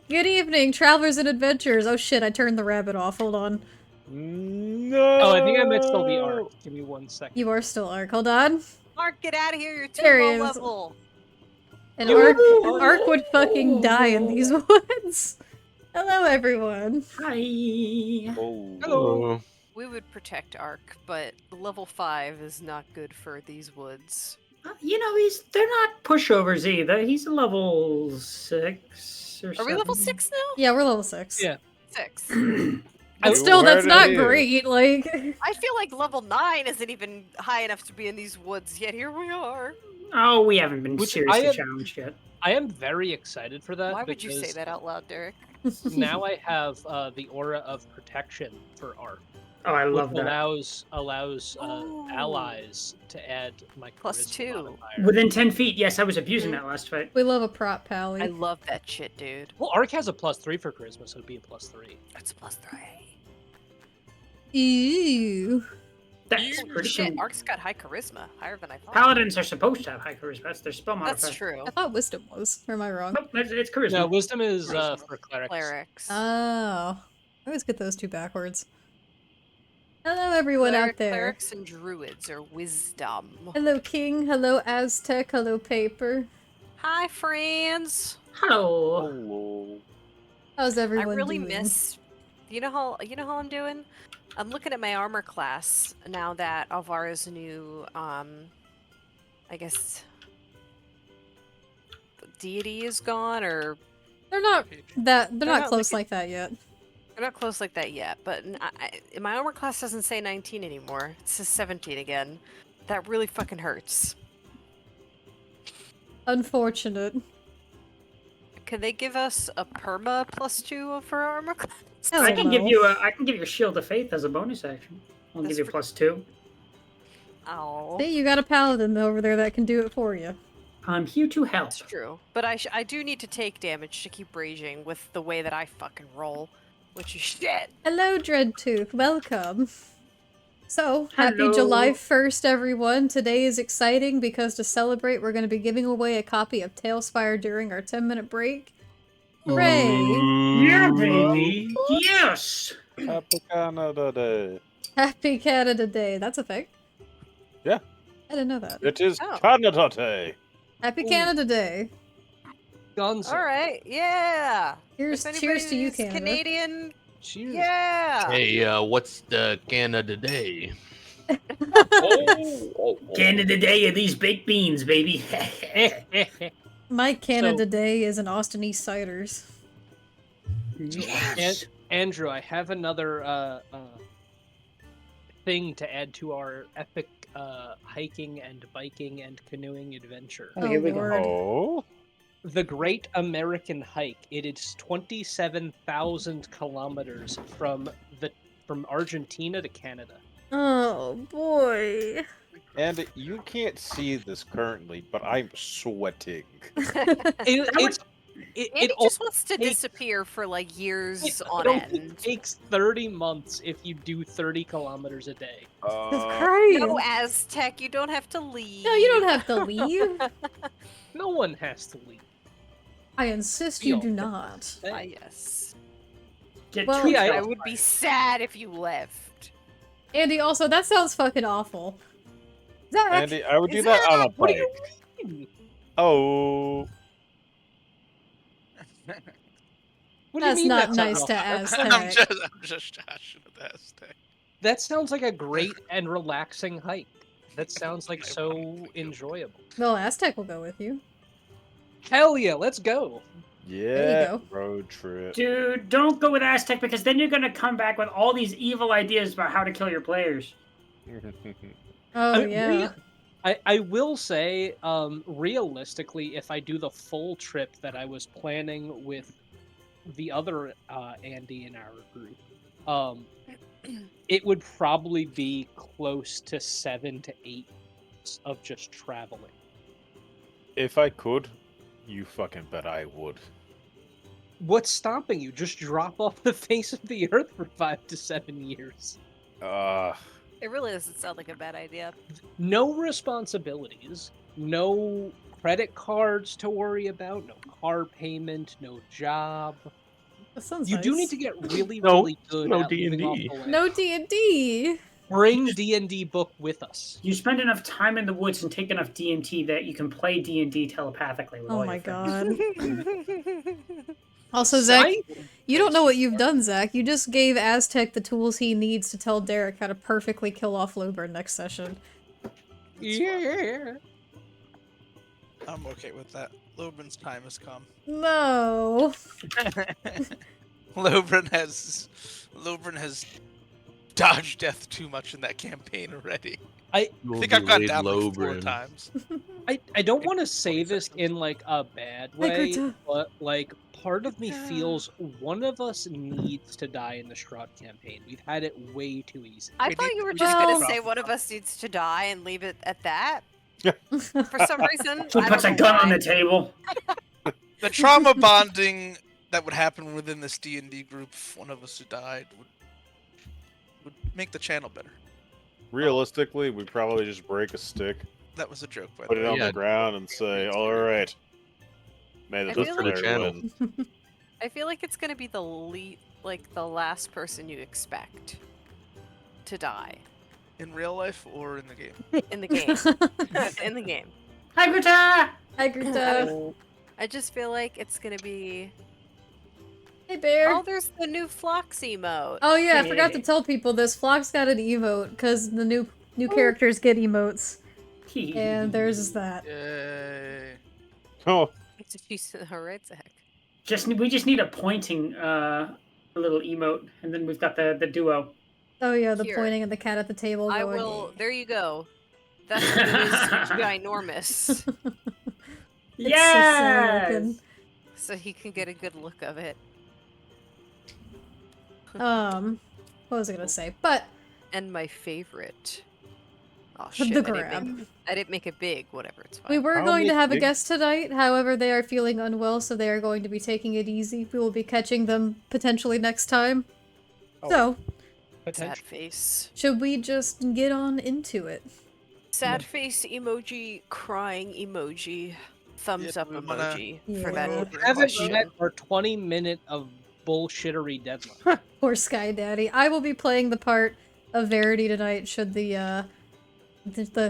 Good evening, travelers and adventurers. Oh shit, I turned the rabbit off. Hold on. No. Oh, I think I meant still the arc. Give me 1 second. You are still Ark. Hold on. Mark, get out of here. You're too There he low is. level. And You- Ark would fucking die in these woods. Hello, everyone. Hi. Oh. Hello. We would protect Ark, but level 5 is not good for these woods. You know, they're not pushovers either. He's a level 6 or Are 7. we level 6 now? Yeah, we're level 6. Yeah. 6. But still, that's heard it not here. great. Like, I feel like level 9 isn't even high enough to be in these woods, yet here we are. Oh, we haven't been Which seriously I am- challenged yet. I am very excited for that. Why would you say because that out loud, Derek? Now I have the aura of protection for Arc, Oh, I which love that. allows Oh. allies to add my Plus charisma 2. modifier. Within 10 feet. Yes, I was abusing that last fight. we love a prop I pally. love that shit, dude. Well, Arc has a +3 for charisma, so it'd be a +3. That's a plus 3. Ew. That's pretty Shit, cool. Ark's got high charisma. Higher than I thought. Paladins are supposed to have high charisma. That's their spell modifier. That's true. I thought wisdom was. Or am I wrong? Nope, it's charisma. No, wisdom is Charisma. for clerics. Clerics. Oh. I always get those two backwards. Hello, everyone out there. Clerics and druids are wisdom. Hello, King. Hello, Aztec. Hello, Paper. Hi, friends. Hello. Hello. How's everyone I really doing? miss. You know how I'm doing? I'm looking at my armor class now that Alvara's new I guess deity is gone, or They're not they're not not close like like that yet. they're not close like that yet. But my armor class doesn't say 19 anymore. It says 17 again. That really fucking hurts. Unfortunate. Could they give us a perma +2 for our armor class? Hell I can no. give you a shield of faith as a bonus action. I'll That's give you fr- +2. Ow. See, you got a paladin over there that can do it for you. I'm here to help. That's true. But I do need to take damage to keep raging with the way that I fucking roll, which is shit. Hello, Dreadtooth. Welcome. So, happy Hello. July 1st, everyone. Today is exciting because to celebrate, we're going to be giving away a copy of Tailspire during our 10-minute break. Hooray! Yeah, baby. Yes. Happy Canada Day. Happy Canada Day. That's a thing? Yeah. I didn't know that. It is Oh. Canada Day. Happy Ooh. Canada Day. Gonzo. All right, yeah. Cheers, If cheers to you, anybody's Canada. Canadian, Cheers. yeah. Hey, what's the Canada Day? Canada Day of these baked beans, baby. My Canada So- Day is an Austin East Ciders. Yes. Andrew, I have another thing to add to our epic hiking and biking and canoeing adventure. Oh, here we go. Lord. Oh. The Great American Hike. It is 27,000 kilometers from Argentina to Canada. Oh, boy. And you can't see this currently, but I'm sweating. It Andy al- just wants to takes- disappear for like years it on only end. takes 30 months if you do 30 kilometers a day. Christ. No, Aztec, you don't have to leave. No, you don't have to leave. No one has to leave. I insist you Deal. do not. Ah, yes. Get Well, true Yeah, I would be sad if you left. Andy, also, that sounds fucking awful. Zach! Andy, I would do Is that on a What do bike. you mean? Oh. What do you That's mean not that's nice to awful? Aztec. I'm just joshing with Aztec. That sounds like a great and relaxing hike. That sounds like so enjoyable. Well, Aztec will go with you. Hell yeah, let's go. Yeah. go. Road trip. Dude, don't go with Aztec because then you're gonna come back with all these evil ideas about how to kill your players. Oh, I mean, yeah. I will say, realistically, if I do the full trip that I was planning with the other Andy in our group, it would probably be close to 7 to 8 months of just traveling. If I could, you fucking bet I would. What's stopping you? Just drop off the face of the earth for 5 to 7 years. It really doesn't sound like a bad idea. No responsibilities, no credit cards to worry about, no car payment, no job. That sounds You nice. do need to get really, No- really good no at living off D&D. the land. No D&D. Bring D&D book with us. You spend enough time in the woods and take enough DMT that you can play D&D telepathically with Oh all my your friends. god. Also, Zach, Sci- you don't know what you've done, Zach. You just gave Aztec the tools he needs to tell Derek how to perfectly kill off Loburn next session. Yeah. I'm okay with that. Lobrin's time has come. No. Lobrin has dodged death too much in that campaign already. I think I've gone down like 4 times. I don't want to say this in like a bad way, Greta. but like part of me feels one of us needs to die in the Strahd campaign. We've had it way too easy. I We thought need- you were we just need gonna to say drop one of off. us needs to die and leave it at that. Yeah. For some reason, She I puts a don't know gun on why. the table. The trauma bonding that would happen within this D&D group if one of us who died would make the channel better. Realistically, we probably just break a stick, That was a joke, by put the it way. on Yeah. the ground, and say, "All right, may the I good feel for the like- player channel. win." I feel like it's gonna be the the last person you expect to die In real life or in the game? in the game. In the game. Hi, Greta! Hi, Greta. I just feel like it's gonna be. Hey, Bear. Oh, there's the new Phlox emote. Oh yeah, I forgot to tell people this. Flock's got an emote because the new characters get emotes, and there's that. Yay. Oh, She's alright, Zach. We just need a pointing little emote, and then we've got the duo. Oh yeah, the Here. pointing and the cat at the table. I going, will. There you go. That's what it is. Ginormous. It's Yes! so looking. So he can get a good look of it. What was I gonna say? But And my favorite. Oh the shit! grab. I didn't make it big. Whatever, it's fine. We were I'll going to make have a big- guest tonight, however, they are feeling unwell, so they are going to be taking it easy. We will be catching them potentially next time. Oh. So, Sad face. should we just get on into it? Sad face emoji. Crying emoji. Thumbs Yeah, up we wanna- emoji for that. Yeah. We haven't question. met our 20-minute of bullshittery deadline. Poor Sky Daddy. I will be playing the part of Verity tonight should the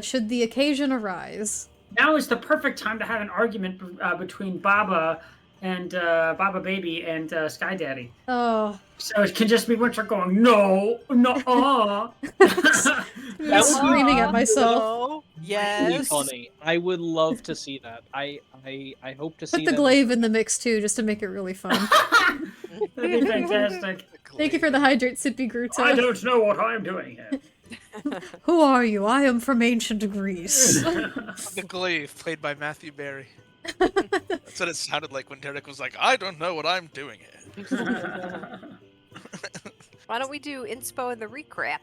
should the occasion arise. Now is the perfect time to have an argument between Baba and Baba Baby and Sky Daddy. Oh, So it can just be Winter going, no, no, I'm screaming at myself. Oh, Really yes. funny. I would love to see that. I hope to see Put the that. glaive in the mix too, just to make it really fun. That'd be fantastic. Thank you for the hydrate, Sippy I Gruta. don't know what I'm doing here. Who are you? I am from ancient Greece. The Glaive, played by Matthew Barry. That's what it sounded like when Derek was like, I don't know what I'm doing here. Why don't we do inspo and the recap?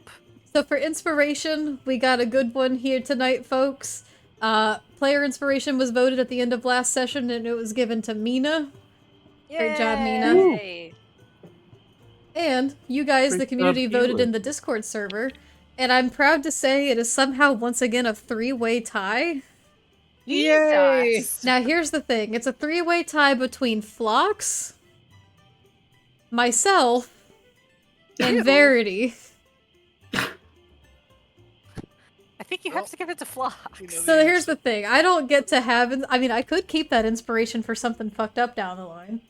So for inspiration, we got a good one here tonight, folks. Player inspiration was voted at the end of last session, and it was given to Mina. Great job, Mina. Yay. And you guys, the Great community, job, voted Keelan. in the Discord server. And I'm proud to say it is somehow once again a three-way tie. Yay! Jesus. Now here's the thing. It's a three-way tie between Phlox, myself, and Ew. Verity. I think you have to give it to Phlox. So here's the thing. I don't get to have... I mean, I could keep that inspiration for something fucked up down the line.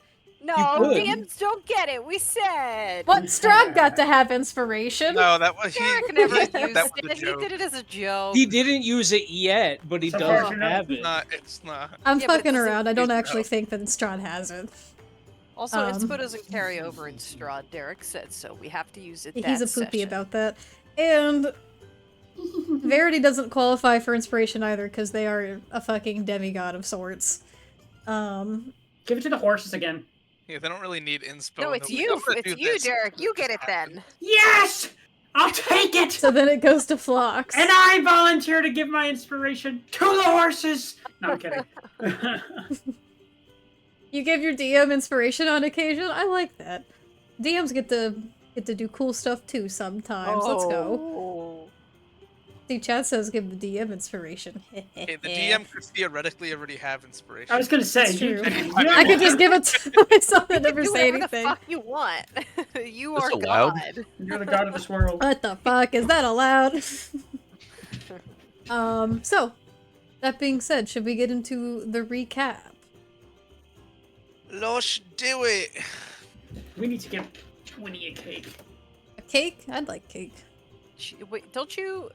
No, could. DMs don't get it. We said. But Strahd got to have inspiration. No, that was Derek never used that was a it. He joke. did it as a joke. He didn't use it yet, but he So does far, have it. It's not. I'm Yeah, but it fucking doesn't around. I don't use actually it. think that Strahd has it. Also, Um, inspo doesn't carry over in Strahd. Derek said so. We have to use it. He's a that poopy session. about that. And Verity doesn't qualify for inspiration either because they are a fucking demigod of sorts. Give it to the horses again. Yeah, they don't really need inspo. No, and it's they'll- you. they'll It's do you, this. Derek. You get it then. Yes! I'll take it! So then it goes to Phlox. And I volunteer to give my inspiration to the horses! No, I'm kidding. You give your DM inspiration on occasion. I like that. DMs get to do cool stuff too sometimes. Let's go. Oh. See, Chad says give the DM inspiration. Okay, the DM could theoretically already have inspiration. I was gonna say, That's you, true. you I could just give it to myself and You never can do say whatever anything. the fuck you want. You That's are allowed. God. you're the god of this world. What the fuck? Is that allowed? So, that being said, should we get into the recap? Let's do it. We need to give Winnie a cake. A cake? I'd like cake. Wait, don't you?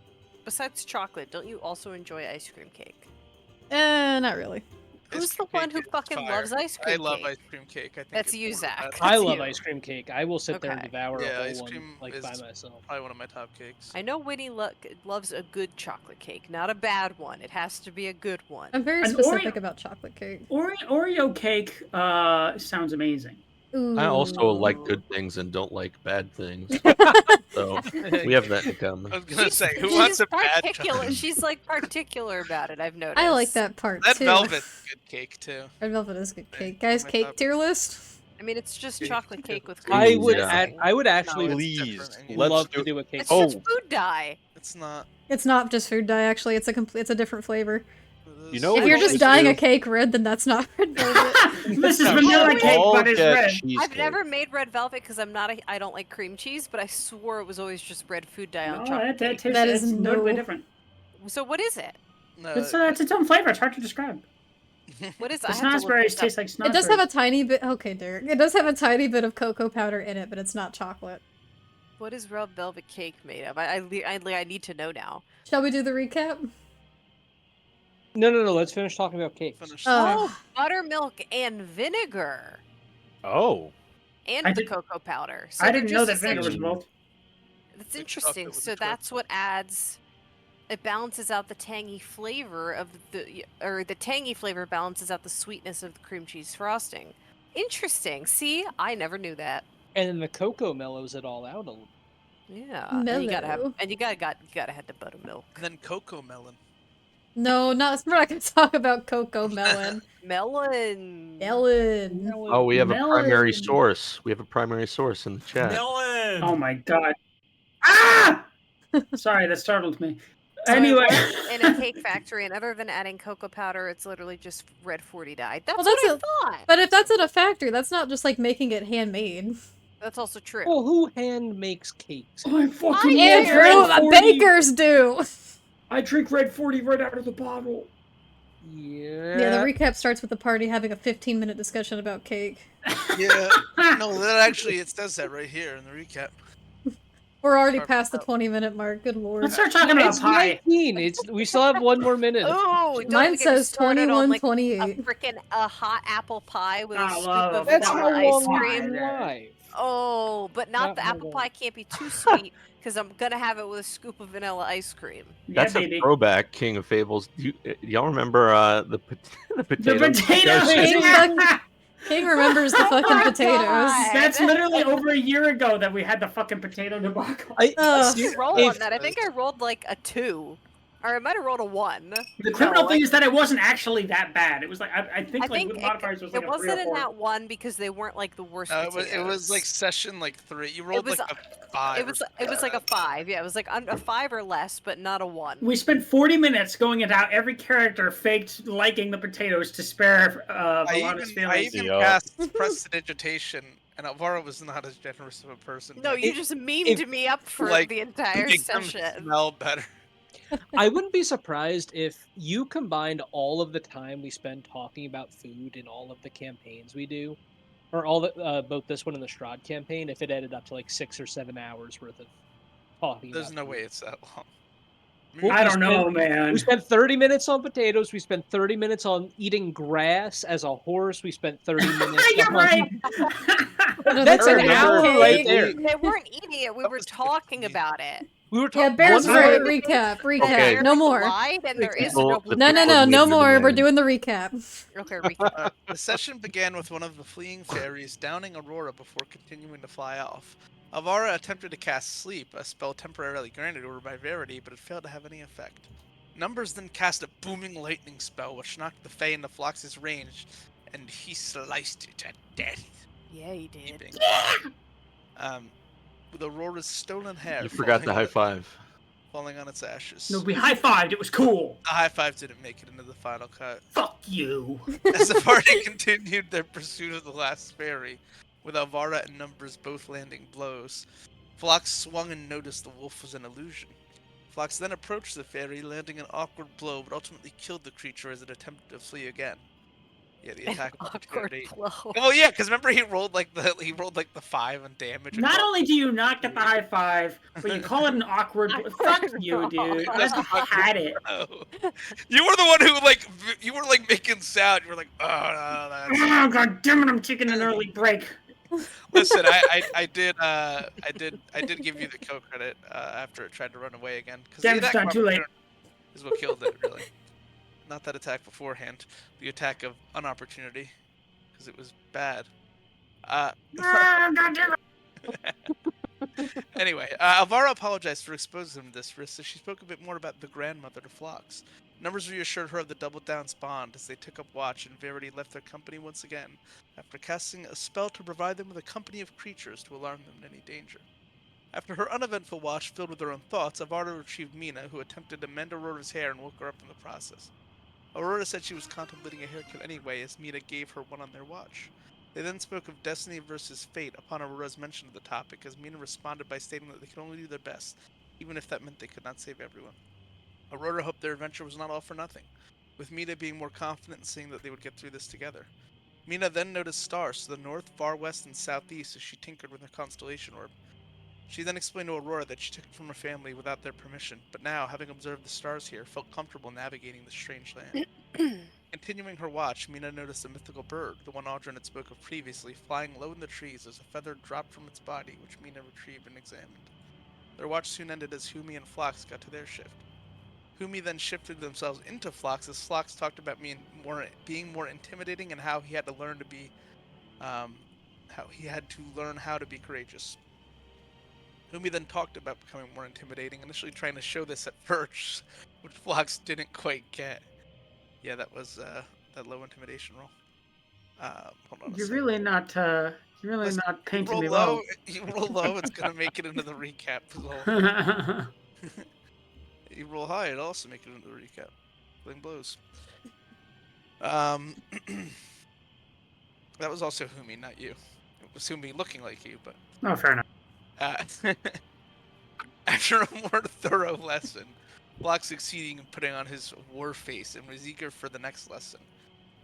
Besides chocolate, don't you also enjoy ice cream cake? Not really. Who's Ice the cream one cake who is fucking fire. loves ice cream I love cake? ice cream cake. I think That's it's you, one of Zach. the I That's love you. ice cream cake. I will sit there and Okay. devour Yeah, a ice whole one cream like is by myself. probably one of my top cakes. I know Winnie loves a good chocolate cake, not a bad one. It has to be a good one. I'm very An specific Oreo- about chocolate cake. Oreo cake sounds amazing. I also like Ooh. good things and don't like bad things. So we have that in common. I was gonna say, who wants a bad chocolate? She's like particular about it. I've noticed. I like that part Red too. velvet's good cake too. Red velvet is good Okay, cake. Guys, on my cake top. tier list? I mean, it's just Okay. chocolate cake with Ooh, cream. I would yeah. I would actually No, it's Please, different. let's love do to do a cake. It's Oh. just food dye. It's not. It's not just food dye, actually. It's a different flavor. You know If what you're we just should dyeing do? a cake red, then that's not red velvet. This is No, vanilla we cake, all but it's get red. cheesecake. I've never made red velvet because I don't like cream cheese, but I swore it was always just red food dye on No, chocolate that cake. tastes That is it's notably no- different. So what is it? No, It's its own flavor. It's hard to describe. What is? The I have to look snozberries this up. taste like snozberries. It does have a tiny bit. Okay, Derek. It does have a tiny bit of cocoa powder in it, but it's not chocolate. What is red velvet cake made of? I need to know now. Shall we do the recap? No. Let's finish talking about cakes. finish Oh. Buttermilk and vinegar Oh, and I the did- cocoa powder. So I they're didn't know that just vinegar was essentially- involved. That's The interesting. chocolate with So the that's what adds. It balances out the tangy flavor of the tangy flavor balances out the sweetness of the cream cheese frosting. Interesting. See, I never knew that. And then the cocoa mellows it all out a little. Yeah. And you gotta Mellow. have the buttermilk. And then cocoa melon. No, not. We're not going to talk about cocoa melon. Melon. Melon. Oh, we have a primary Melon. source. We have a primary source in the chat. Melon. Oh my god. Ah! Sorry, that startled me. So Anyway. I work in a cake factory, and other than adding cocoa powder, it's literally just red 40 dye. That's Well, what that's I thought. But if that's in a factory, that's not just like making it handmade. That's also true. Well, who hand makes cakes? I fucking I love am. red Andrew, the 40. bakers do! I drink red 40 right out of the bottle. Yeah, the recap starts with the party having a 15-minute discussion about cake. Yeah. No, that actually it says that right here in the recap. We're already past the 20-minute mark, good lord. Let's start talking about It's pie. 19. We still have one more minute. Oh, don't Mine get me says started on, like, 21:28. a freaking hot apple pie with a I scoop love of That's vanilla how vanilla long ice we've cream. been live. Oh, but not Not the how apple long. pie can't be too sweet because I'm gonna have it with a scoop of vanilla ice cream. Yeah, That's baby. a throwback, King of Fables. Y'all remember the The potatoes? potatoes! King King remembers the fucking my potatoes. God. That's literally over a year ago that we had the fucking potato debacle. Ugh. You roll If- on that. I think I rolled like a 2. Or I might have rolled a 1. The criminal No, thing is that it wasn't actually that bad. It was like I think I like think with modifiers it was like it a 3 wasn't or in 4. that 1 because they weren't like the worst It potatoes. was like session like 3. You rolled was- like a 5. It was like a 5. Yeah, it was like a 5 or less, but not a 1. We spent 40 minutes going into how every character faked liking the potatoes to spare Valada's I feelings. even Yeah. passed prestidigitation, and Alvaro was not as generous of a person. No, but you he just memed if- me up for like, the entire made them session. smell better. I wouldn't be surprised if you combined all of the time we spend talking about food in all of the campaigns we do, or all the both this one and the Strahd campaign, if it added up to like 6 or 7 hours worth of talking. There's about no food. way it's that long. Well, I we don't know, spent- man. We spent 30 minutes on potatoes. We spent 30 minutes on eating grass as a horse. We spent 30 minutes. You're on... right. That's an Cake. hour right there. They weren't eating it. We were talking about it. We were Yeah, talking. Bear's one right. more- Recap. Recap. Okay. No more. Lied and there is People- no. the No, no, people no, need no to more. We're demand. doing the recap. Okay, recap. The session began with one of the fleeing fairies downing Aurora before continuing to fly off. Alvara attempted to cast Sleep, a spell temporarily granted her by Verity, but it failed to have any effect. Numbers then cast a booming lightning spell, which knocked the Fae into Flox's range, and he sliced it to death. Yeah, he did. Keeping with Aurora's stolen hair. You forgot the falling high on five. falling on its ashes. No, we high-fived. It was cool. The high five didn't make it into the final cut. Fuck you. As the party continued their pursuit of the last fairy, with Alvara and Numbers both landing blows, Phlox swung and noticed the wolf was an illusion. Phlox then approached the fairy, landing an awkward blow, but ultimately killed the creature as it attempted to flee again. Yeah, the attack of Awkward opportunity. blow. Oh yeah, because remember he rolled like the 5 on damage. and Not got- only do you not get the high five, but you call it an awkward. Fuck you, dude. I had it. Oh. You were the one who you were making sound. You were like, oh no, that's. Oh, God damn it! I'm taking an early break. Listen, I did give you the kill credit after it tried to run away again. Damn, it's done too late. Is what killed it, really. Not that attack beforehand, the attack of unopportunity, because it was bad. Ah, God damn it. Anyway, Alvara apologized for exposing him to this risk, so she spoke a bit more about the grandmother to Phlox. Numbers reassured her of the Double Down's bond as they took up watch, and Verity left their company once again, after casting a spell to provide them with a company of creatures to alarm them in any danger. After her uneventful watch filled with her own thoughts, Alvara retrieved Mina, who attempted to mend Aurora's hair and woke her up in the process. Aurora said she was contemplating a haircut anyway, as Mina gave her one on their watch. They then spoke of destiny versus fate upon Aurora's mention of the topic, as Mina responded by stating that they could only do their best, even if that meant they could not save everyone. Aurora hoped their adventure was not all for nothing, with Mina being more confident in seeing that they would get through this together. Mina then noticed stars to the north, far west, and southeast as she tinkered with her constellation orb. She then explained to Aurora that she took it from her family without their permission, but now, having observed the stars here, felt comfortable navigating this strange land. Continuing her watch, Mina noticed a mythical bird, the one Aldrin had spoke of previously, flying low in the trees as a feather dropped from its body, which Mina retrieved and examined. Their watch soon ended as Humi and Phlox got to their shift. Humi then shifted themselves into Phlox as Phlox talked about being more intimidating and how he had to learn how to be courageous. Humi then talked about becoming more intimidating, initially trying to show this at first, which Phlox didn't quite get. Yeah, that was that low intimidation roll. Hold on a You're second. really not. You're really Listen, not painting roll me low. well. You roll low, it's gonna make it into the recap. You roll high, it'll also make it into the recap. Fling blows. That was also Humi, not you. It was Humi looking like you, but. Oh, fair enough. After a more thorough lesson, Phlox succeeding in putting on his war face and was eager for the next lesson.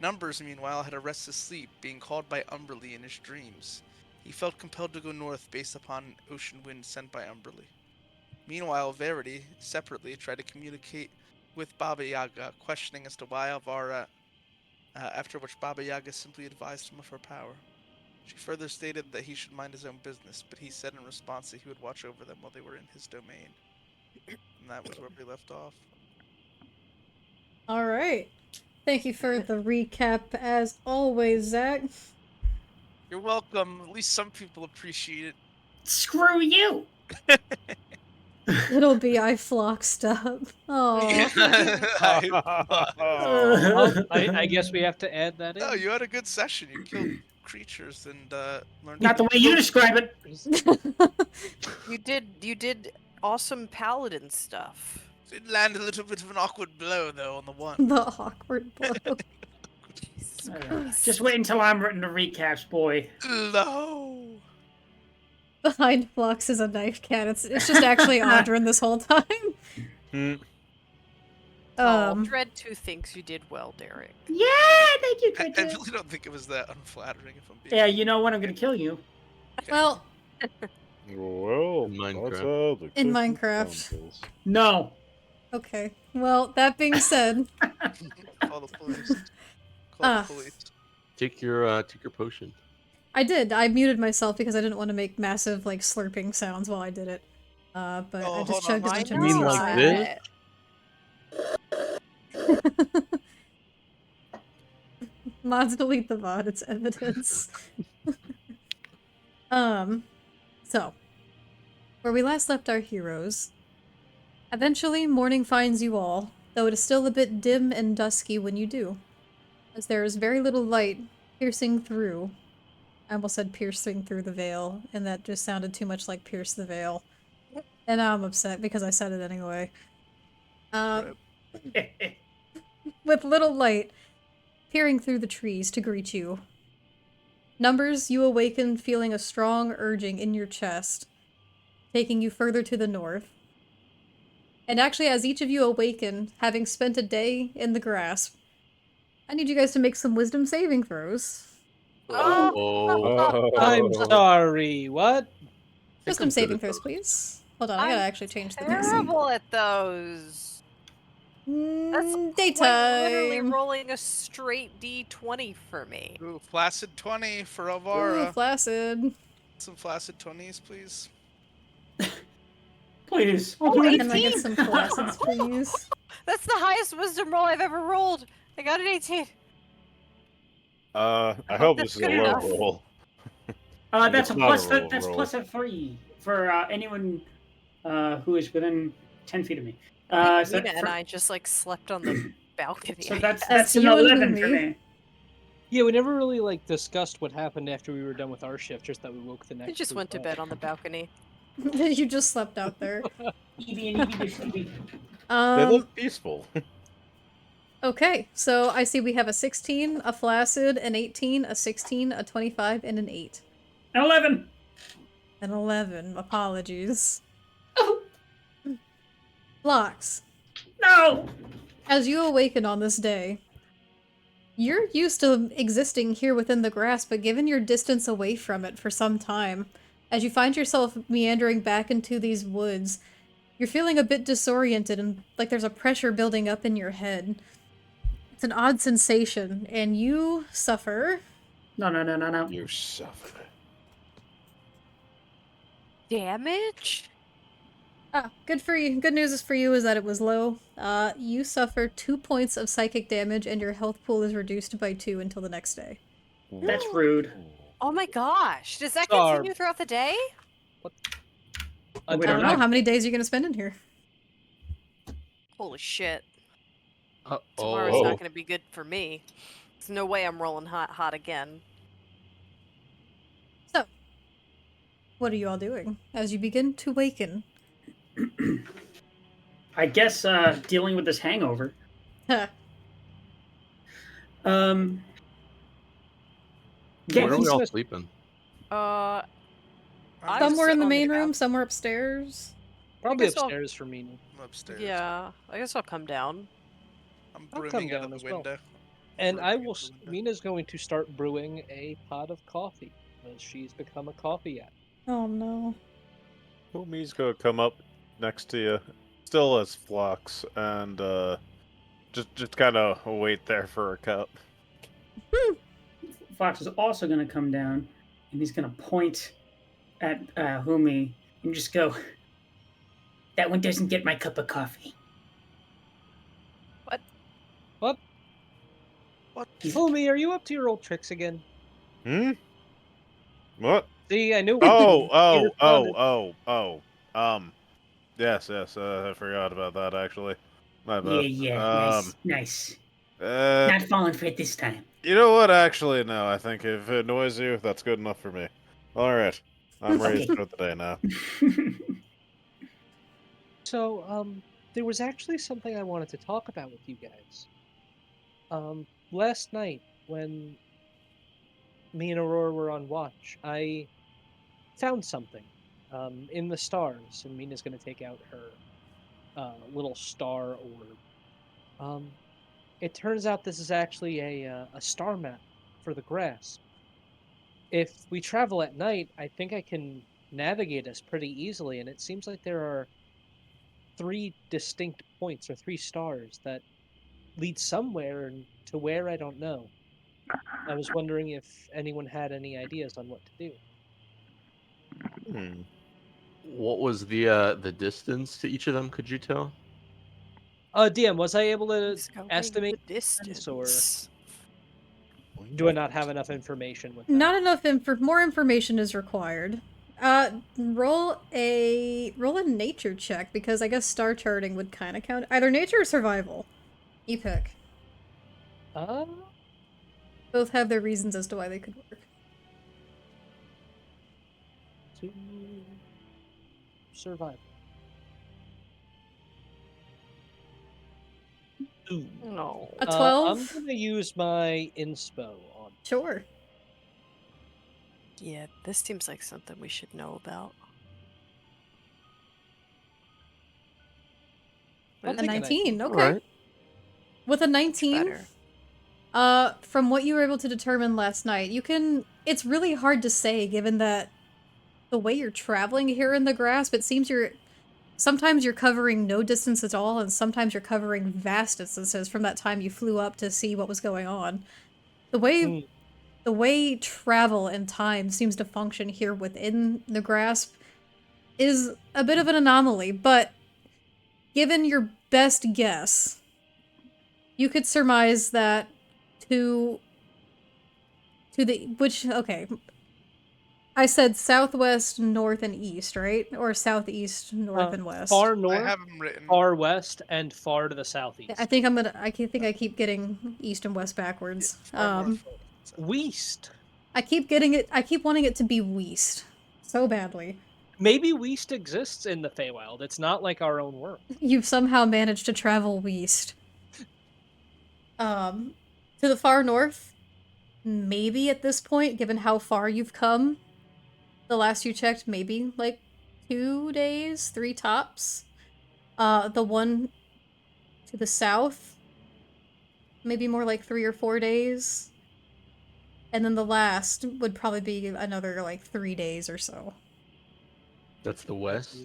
Numbers, meanwhile, had a restless sleep, being called by Umberly in his dreams. He felt compelled to go north based upon ocean wind sent by Umberly. Meanwhile, Verity, separately, tried to communicate with Baba Yaga, questioning as to why Alvara, after which Baba Yaga simply advised him of her power. She further stated that he should mind his own business, but he said in response that he would watch over them while they were in his domain. And that was where we left off. All right. Thank you for the recap, as always, Zach. You're welcome. At least some people appreciate it. Screw you. It'll be I floxed up. Oh. I guess we have to add that in. Oh, you had a good session. You killed creatures and learned. Not the way you describe it. You did awesome paladin stuff. Did land a little bit of an awkward blow though on the one. The awkward blow. Jesus Christ. Just wait until I'm written the recaps, boy. No. Behind Phlox is a knife cat. It's just actually Audrin this whole time. Dread 2 thinks you did well, Derek. Yeah, thank you, I Trinket. really don't think it was that unflattering. If I'm being. Yeah, you know what? I'm gonna kill you. Well, Well, Minecraft. that's how the In cookie Minecraft. crumbles. No. okay. Well, that being said, Call the police. Call the police. Take your potion. I did. I muted myself because I didn't want to make massive, like, slurping sounds while I did it. But Oh, I just hold on. chugged a Why bunch of You mean juice. like this? Mods delete the VOD, it's evidence. So, where we last left our heroes. Eventually, morning finds you all, though it is still a bit dim and dusky when you do, as there is very little light piercing through. I almost said piercing through the veil, and that just sounded too much like pierce the veil. And now I'm upset because I said it anyway. With little light peering through the trees to greet you. Numbers, you awaken feeling a strong urging in your chest, taking you further to the north. And actually, as each of you awaken, having spent a day in the grasp, I need you guys to make some wisdom saving throws. Oh, Oh, I'm sorry. What? Wisdom saving throws, please. Hold on, I gotta I'm actually change the PC. terrible at those. That's quite literally Daytime. rolling a straight D20 for me. Ooh, flaccid 20 for Ooh, Elvara. flaccid. Some flaccid 20s, please. Please. Oh, please. Can I get 18. some flacids, please? That's the highest wisdom roll I've ever rolled. I got an 18. I hope hope that's this is a good low enough. roll. That's It's a not plus. a roll, That's roll. plus a 3 for anyone who is within 10 feet of me. I think So, Mina and I just like slept on the balcony. so I that's That's an you and 11 for Humi. me. Yeah, we never really like discussed what happened after we were done with our shift. Just that we woke the next. We just group went to up. bed on the balcony. You just slept out there. Evie and Evie, Evie. They look peaceful. Okay, so I see we have a 16, a flaccid, an 18, a 16, a 25, and an 8. 11. An 11. Apologies. Oh, Phlox, no. as you awaken on this day, you're used to existing here within the grass, but given your distance away from it for some time, as you find yourself meandering back into these woods, you're feeling a bit disoriented and like there's a pressure building up in your head. It's an odd sensation, and you suffer. No. You suffer. Damage? Ah, good for you. Good news is for you is that it was low. You suffer 2 points of psychic damage, and your health pool is reduced by 2 until the next day. That's rude. Oh my gosh. Does that Sorry. continue throughout the day? We I don't don't know. know. How many days are you gonna spend in here? Holy shit. oh. Tomorrow's not going to be good for me. There's no way I'm rolling hot again. So, what are you all doing as you begin to waken? I guess dealing with this hangover. Huh. Um. Where are we all Yes. sleeping? I Somewhere in the on main the room, balcony. somewhere upstairs. Probably guess I'll- upstairs for Mina. I'm upstairs. Yeah, I guess I'll come down. I'm I'll come brooming out down of the as well. window. And I Brooming will. out the window. Mina's going to start brewing a pot of coffee because she's become a coffee addict. Oh no. Humi's gonna come up next to you, still as Phlox, and just kind of wait there for a cup. Fox is also going to come down, and he's going to point at Humi and just go, "That one doesn't get my cup of coffee." What? What? Homie, are you up to your old tricks again? Hmm? What? See, I knew. Oh, responded. yes, I forgot about that, actually. My bad. Yeah. Nice. Uh, Not falling for it this time. you know what, actually, no, I think if it annoys you, that's good enough for me. Alright, I'm ready to start the day now. So, there was actually something I wanted to talk about with you guys. Last night when me and Aurora were on watch, I found something, in the stars, and Mina's gonna take out her, little star orb. It turns out this is actually a star map for the grass. If we travel at night, I think I can navigate us pretty easily, and it seems like there are 3 distinct points or 3 stars that lead somewhere and to where I don't know. I was wondering if anyone had any ideas on what to do. What was the distance to each of them? Could you tell? DM, was I able to Discovering estimate the distance. or do I not have enough information with that? Not enough more information is required. Roll a nature check because I guess star charting would kind of count. Either nature or survival. You pick. Both have their reasons as to why they could work. To survival. Ooh. No. A I'm 12? gonna use my inspo on. Sure. Yeah, this seems like something we should know about. I'll A take a 19, All okay. right. With a Much 19, better. from what you were able to determine last night, it's really hard to say given that the way you're traveling here in the grasp, it seems sometimes you're covering no distance at all, and sometimes you're covering vast distances from that time you flew up to see what was going on. The way Hmm. the way travel and time seems to function here within the grasp is a bit of an anomaly, but given your best guess, you could surmise that to okay. I said southwest, north, and east, right? Or southeast, north, and west. Far I north, have them written. far west, and far to the I southeast. think I keep getting east and west backwards. Far north, far south. West. I keep wanting it to be west. So badly. Maybe West exists in the Feywild. It's not like our own world. You've somehow managed to travel west. To the far north, maybe at this point, given how far you've come, the last you checked, maybe like 2 days, 3 tops. The one to the south, maybe more like 3 or 4 days. And then the last would probably be another like 3 days or so. That's the west.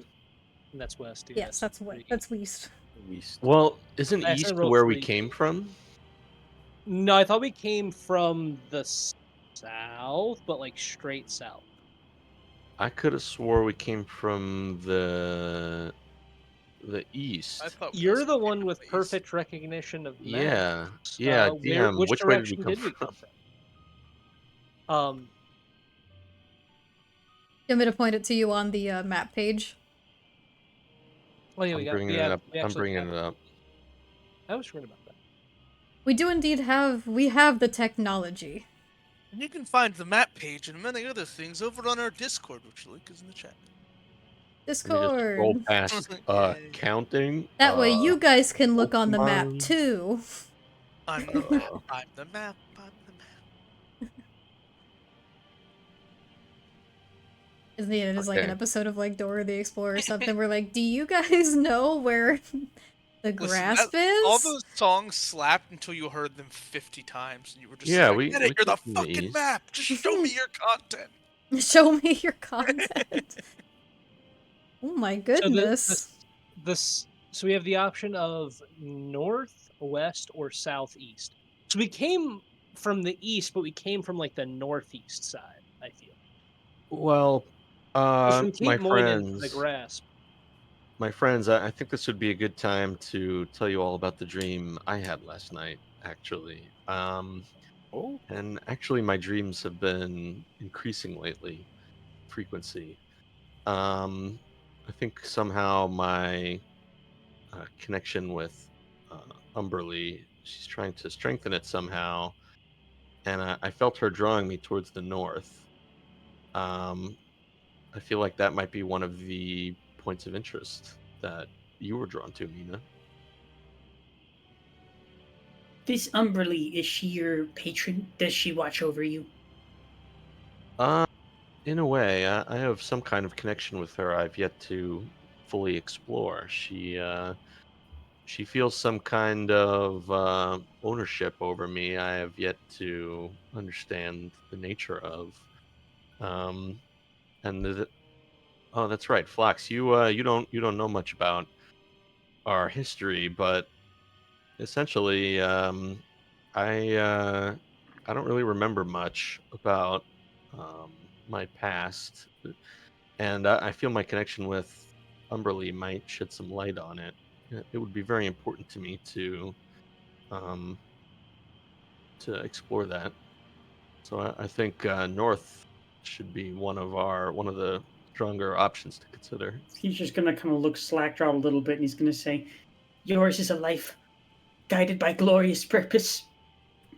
That's west. Yes, that's what. That's west. East. Well, isn't I east accidentally rolled where we 3. came from? No, I thought we came from the south, but like straight south. I could have swore we came from the east. I thought we You're also the came one from with the east. perfect recognition of Yeah, maps. yeah. DM, Which which way did we direction come did we from? come from? You want me to point it to you on the map page? Well, yeah, I'm bringing it up. we I'm actually bringing have. it up. I was forgetting about that. We do indeed have the technology. And you can find the map page and many other things over on our Discord, which link is in the chat. Let me just scroll Discord. past Yay. counting. That way you guys can look on the map Pokemon. too. I'm the map. I'm the map. I'm the map. Isn't it? It is like an Okay. episode of like Dora the Explorer or something. We're like, do you guys know where the Listen, grasp all is? those songs slapped until you heard them 50 times, and you were just Yeah, like, I get it. we You're came the from the fucking east. map. Just show me your content. Show me your content. Oh my So goodness. so we have the option of north, west, or southeast. So we came from the east, but we came from like the northeast side. I feel. Well, It's from my Cape Moynihan to the friends, grasp. I think this would be a good time to tell you all about the dream I had last night, actually. Oh, And actually, my dreams have been increasing lately, frequency. Um, I think somehow my connection with Umberly, she's trying to strengthen it somehow, and I felt her drawing me towards the north. Um, I feel like that might be one of the points of interest that you were drawn to, Mina. This Umberly, is she your patron? Does she watch over you? Uh, in a way, I have some kind of connection with her I've yet to fully explore. She feels some kind of ownership over me I have yet to understand the nature of. Um, and oh, that's right, Flox. You don't know much about our history, but essentially, I I don't really remember much about my past, and I feel my connection with Umberly might shed some light on it. It would be very important to me um, to explore that. So I think North should be one of the stronger options to consider. He's just gonna kind of look slack-jawed a little bit, and he's gonna say, "Yours is a life guided by glorious purpose."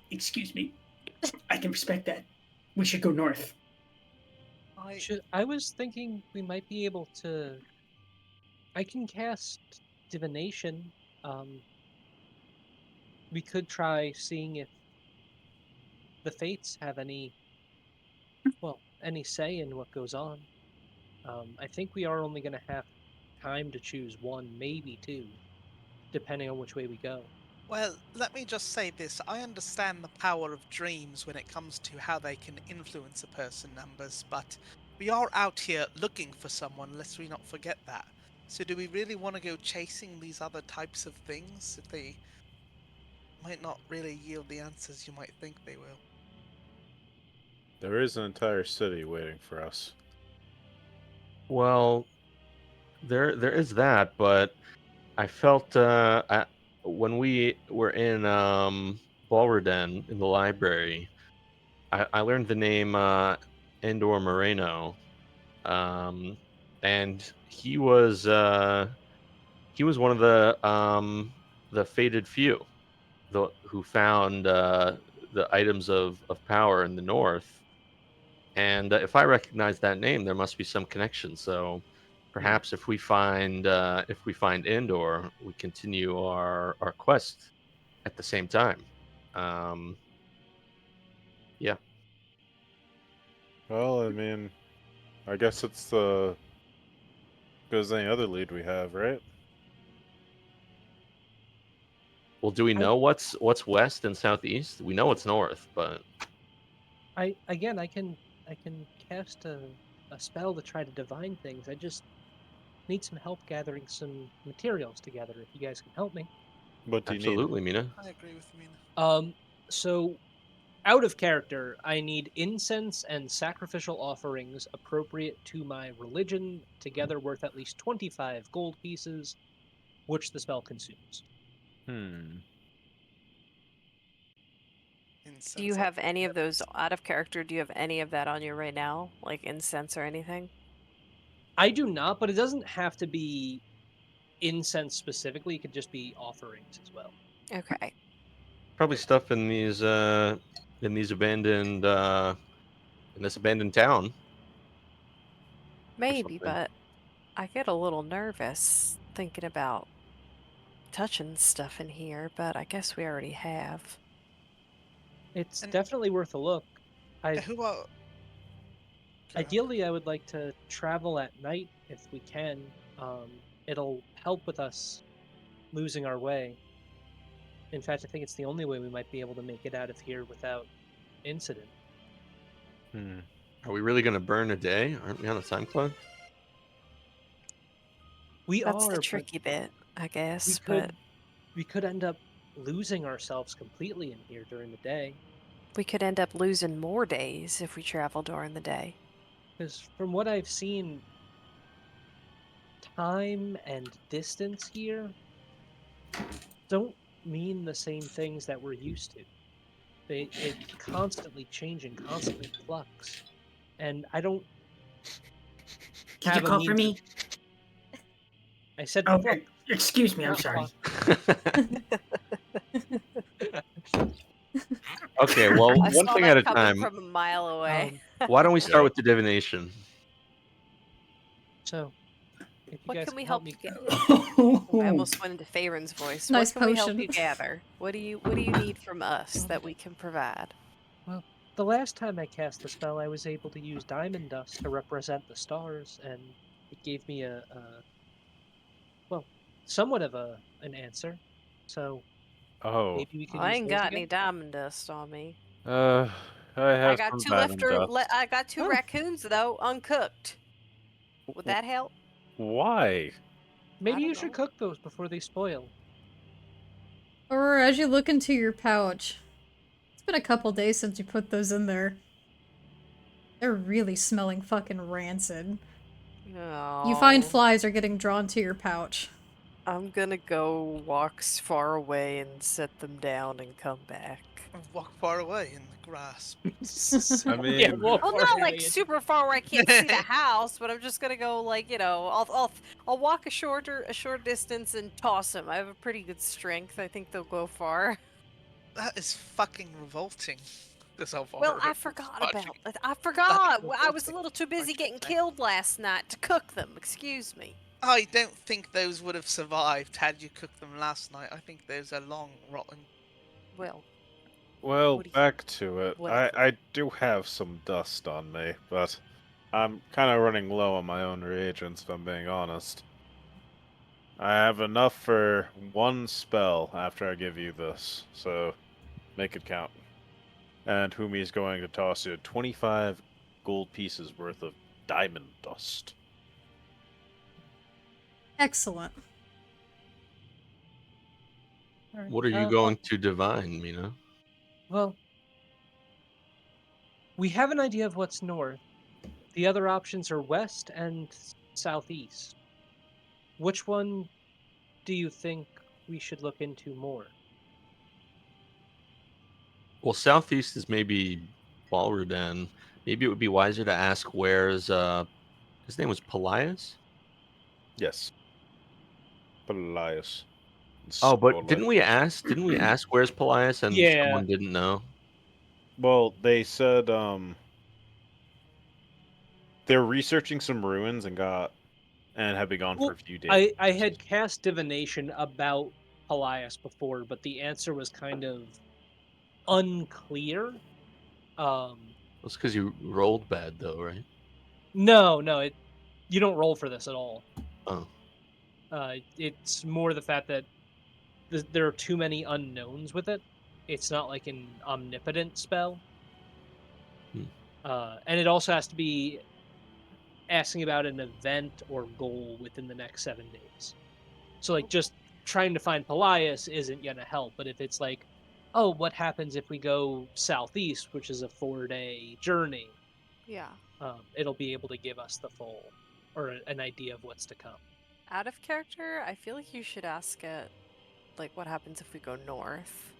Excuse me. I can respect that. We should go north. I was thinking we might be able to. I can cast divination. we could try seeing if the Fates have any say in what goes on. I think we are only going to have time to choose one, maybe two, depending on which way we go. Well, let me just say this. I understand the power of dreams when it comes to how they can influence a person, Numbers, but we are out here looking for someone, lest we not forget that. So do we really want to go chasing these other types of things if they might not really yield the answers you might think they will? There is an entire city waiting for us. Well, there is that, but I felt when we were in Balruden in the library, I learned the name Endor Moreno, um, and he was one of the fated few, who found the items of power in the north. And if I recognize that name, there must be some connection. So perhaps if we find Endor, we continue our quest at the same time. Um, yeah. Well, I mean, I guess it's the good as any other lead we have, right? Well, do we know what's west and southeast? We know it's north, but I can cast a spell to try to divine things. I just need some help gathering some materials together. If you guys can help me. What do you need? absolutely, Mina. I agree with Mina. So out of character, I need incense and sacrificial offerings appropriate to my religion, together worth at least 25 gold pieces, which the spell consumes. Hmm. Do you Incense have any of those offerings. out of character? Do you have any of that on you right now? Like incense or anything? I do not, but it doesn't have to be incense specifically. It could just be offerings as well. Okay. Probably stuff in these abandoned in this abandoned town or Maybe, something. but I get a little nervous thinking about touching stuff in here, but I guess we already have. It's And definitely worth a look. I who are... Go on. Ideally, I would like to travel at night if we can. It'll help with us losing our way. In fact, I think it's the only way we might be able to make it out of here without incident. Hmm. Are we really going to burn a day? Aren't we on a time clock? We That's the are, but tricky bit, I we guess, but could we could end up losing ourselves completely in here during the day. we could end up losing more days if we travel during the day. Because from what I've seen, time and distance here don't mean the same things that we're used to. They constantly change and constantly flux. And I don't Did you have a call for means of. me? I said Oh, flux, excuse me. I'm not sorry. flux. Okay, well, I one saw thing at that a coming time. from a mile away. Why don't we start Yeah. with the divination? So, if you What guys can we can help help me, you get? I almost went into Faerun's voice. What Nice can we help potion. you gather? What do you need from us that we can provide? well, the last time I cast the spell, I was able to use diamond dust to represent the stars, and it gave me well, somewhat of an answer. So Oh. maybe we could I use ain't those got again. any diamond dust on me. Uh, I I have got some two diamond dust. I got two Oh. raccoons though, uncooked. Would that help? Why? I Maybe don't you should know. cook those before they spoil. Aurora, as you look into your pouch, it's been a couple days since you put those in there. They're really smelling fucking rancid. You find No. flies are getting drawn to your pouch. I'm gonna go walk far away and set them down and come back. Walk far away in the grass. I Yeah, mean, walk Well, far not like away. super far where I can't see the house, but I'm just gonna go like I'll walk a short distance and toss them. I have a pretty good strength. I think they'll go far. That is fucking revolting. This Well, Alvaro I is forgot watching. about it. I That's forgot. I was a revolting. little too busy Aren't you getting saying? killed last night to cook them. Excuse me. I don't think those would have survived had you cooked them last night. I think those are long rotten. Will. Well, What do you- back to it. what I do have some dust on me, but I'm kind of running low on my own reagents, if I'm being honest. I have enough for one spell after I give you this, so make it count. And Humi's going to toss you 25 gold pieces worth of diamond dust. Excellent. All right. What are you going to divine, Mina? Well, we have an idea of what's north. The other options are west and southeast. Which one do you think we should look into more? Well, southeast is maybe Balrudan. Maybe it would be wiser to ask where's his name was Pelias? Yes. Pelias. Oh, but Solid. didn't we ask where's Pelias and Yeah. someone didn't know? Well, they said they're researching some ruins and have been gone for Well, a few days. I had cast divination about Elias before, but the answer was kind of unclear. That's because you rolled bad, though, right? No, you don't roll for this at all. Oh, It's more the fact that there are too many unknowns with it. It's not like an omnipotent spell. Hmm. And it also has to be asking about an event or goal within the next 7 days. So, like, just trying to find Pelias isn't going to help. But if it's like, oh, what happens if we go southeast, which is a 4-day journey, Yeah. it'll be able to give us the full or an idea of what's to come. Out of character, I feel like you should ask it, like, what happens if we go north?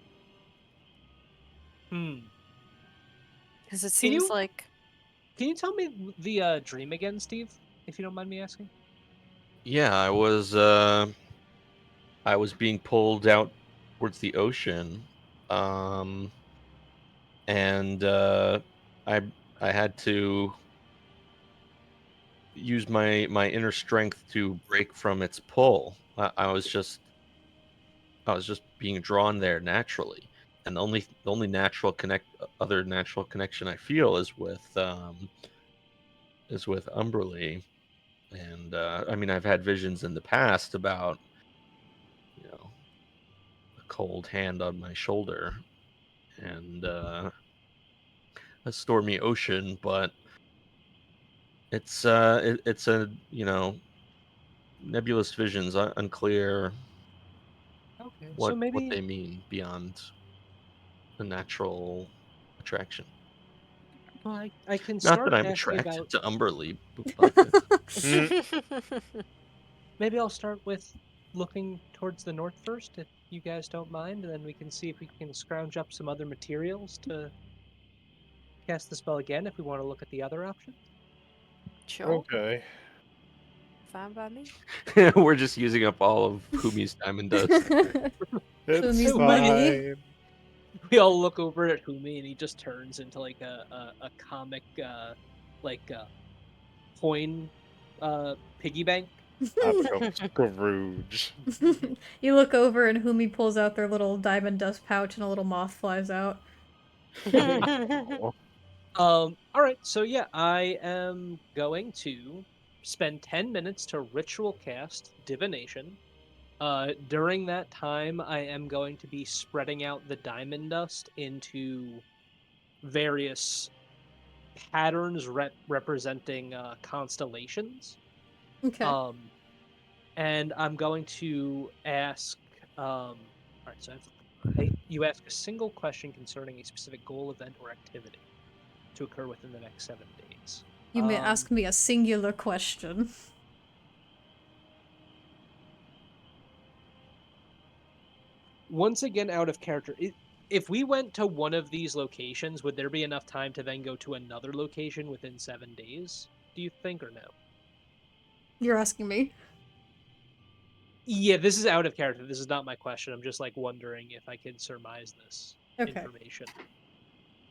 Because it Can seems you like can you tell me the dream again, Steve, if you don't mind me asking? yeah. I was being pulled out towards the ocean, um, and I I had to use my inner strength to break from its pull. I was just being drawn there naturally, and the only other natural connection I feel is with Umberly. And I mean, I've had visions in the past about, you know, a cold hand on my shoulder and a stormy ocean, but it's a, nebulous visions, unclear Okay, so what maybe they mean beyond a natural attraction. well, I can Not that start I'm asking attracted about. to Umberly, but Mm, Maybe I'll start with looking towards the north first, if you guys don't mind, and then we can see if we can scrounge up some other materials to cast the spell again if we want to look at the other option. chill. okay. Fine by me. we're just using up all of Humi's diamond dust. It's Humi's money. fine. We all look over at Humi, and he just turns into like a comic like coin piggy bank. I become Scrooge. You look over and Humi pulls out their little diamond dust pouch and a little moth flies out. Oh, All right, so yeah, I am going to spend 10 minutes to ritual cast divination. During that time, I am going to be spreading out the diamond dust into various patterns representing constellations. Okay. Um, and I'm going to ask. All right, so you ask a single question concerning a specific goal, event, or activity to occur within the next 7 days. You may ask me a singular question. Once again, out of character, if we went to one of these locations, would there be enough time to then go to another location within 7 days? Do you think, or no? You're asking me? Yeah, this is out of character. This is not my question. I'm just like wondering if I can surmise this Okay. information.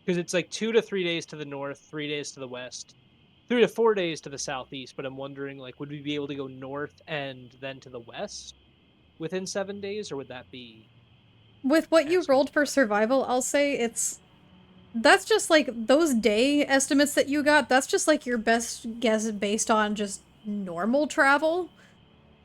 Because it's like 2 to 3 days to the north, 3 days to the west, 3 to 4 days to the southeast. But I'm wondering, like, would we be able to go north and then to the west within 7 days, or would that be? With what you Answer. rolled for survival, I'll say that's just like those day estimates that you got, that's just like your best guess based on just normal travel.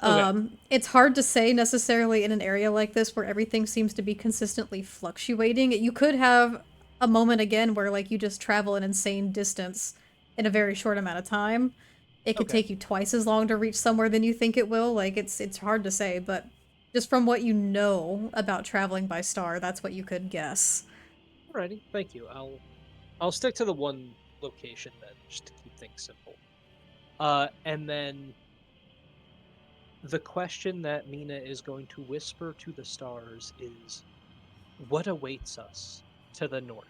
Okay. It's hard to say necessarily in an area like this where everything seems to be consistently fluctuating. You could have a moment again where like you just travel an insane distance in a very short amount of time. It could Okay. take you twice as long to reach somewhere than you think it will. Like it's hard to say, but just from what you know about traveling by star, that's what you could guess. Alrighty. Thank you. I'll stick to the one location then, just to keep things simple. And then the question that Mina is going to whisper to the stars is, what awaits us to the north?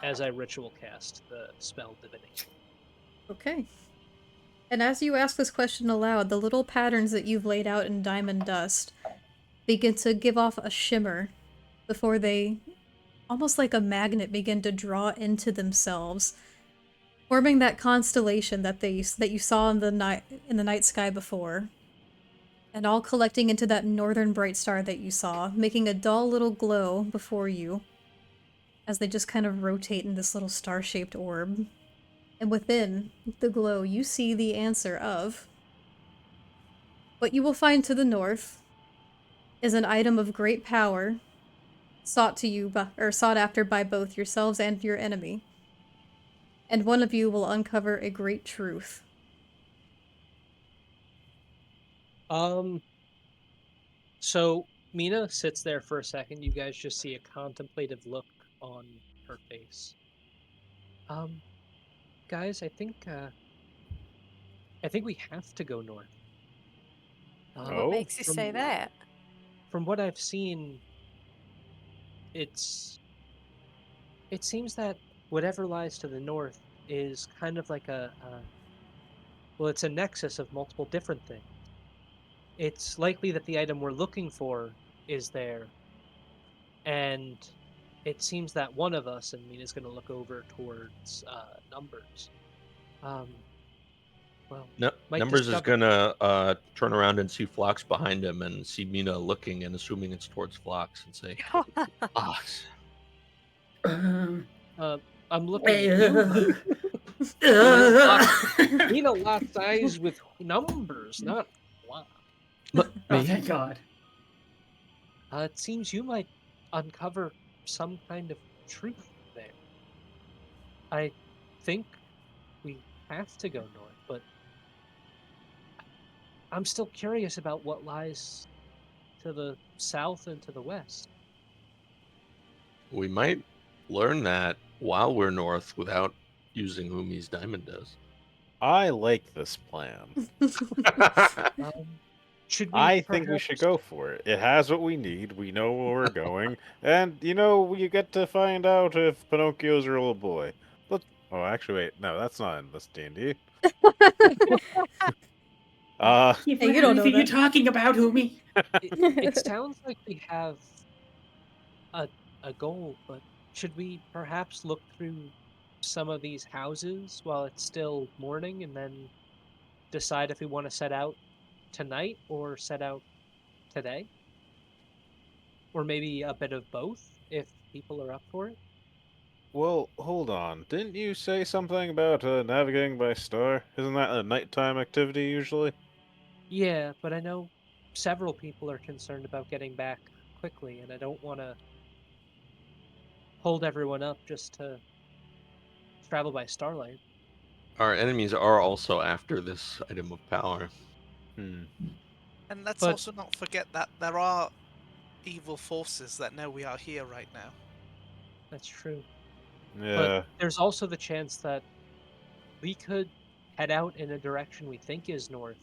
As I ritual cast the spell divination. Okay. And as you ask this question aloud, the little patterns that you've laid out in diamond dust begin to give off a shimmer before they, almost like a magnet, begin to draw into themselves, forming that constellation that you saw in the night sky before, and all collecting into that northern bright star that you saw, making a dull little glow before you as they just kind of rotate in this little star-shaped orb. And within the glow, you see the answer of what you will find to the north is an item of great power sought after by both yourselves and your enemy. And one of you will uncover a great truth. Um, so Mina sits there for a second. You guys just see a contemplative look on her face. Um, guys, I think we have to go north. What Oh, makes you From say that? from what I've seen, it's it seems that whatever lies to the north is kind of like well, it's a nexus of multiple different things. It's likely that the item we're looking for is there, and it seems that one of us, and Mina's going to look over towards numbers. Um, well, No, might Numbers is discover. gonna turn around and see Phlox behind him and see Mina looking and assuming it's towards Phlox and say, Phlox. Um, I'm looking at you, but Mina locks, Mina locks eyes with numbers, not Phlox. Look, oh, me. thank God. It seems you might uncover some kind of truth there. I think we have to go north, but I'm still curious about what lies to the south and to the west. We might learn that while we're north without using Umi's diamond does. I like this plan. Um, should we I think we should perhaps? go for it. It has what we need. We know where we're going, and you get to find out if Pinocchio's a real boy. Let Oh, actually, wait. No, that's not in this D&D. Uh, Yeah, Hey, what you don't earth know are you that. talking about, Umi? It sounds like we have a a goal, but should we perhaps look through some of these houses while it's still morning, and then decide if we want to set out tonight or set out today, or maybe a bit of both if people are up for it? well, hold on. Didn't you say something about navigating by star? Isn't that a nighttime activity usually? Yeah, but I know several people are concerned about getting back quickly, and I don't want to hold everyone up just to travel by starlight. Our enemies are also after this item of power. Hmm. And let's But also not forget that there are evil forces that know we are here right now. that's true. But Yeah. there's also the chance that we could head out in a direction we think is north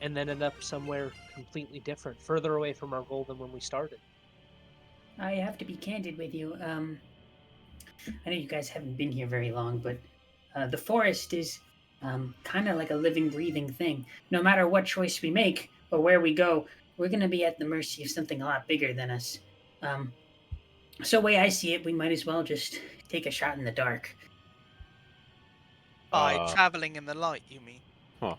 and then end up somewhere completely different, further away from our goal than when we started. I have to be candid with you. I know you guys haven't been here very long, but the forest is kind of like a living, breathing thing. No matter what choice we make or where we go, we're going to be at the mercy of something a lot bigger than us. Um, so, way I see it, we might as well just take a shot in the dark. By Uh, traveling in the light, you mean? huh.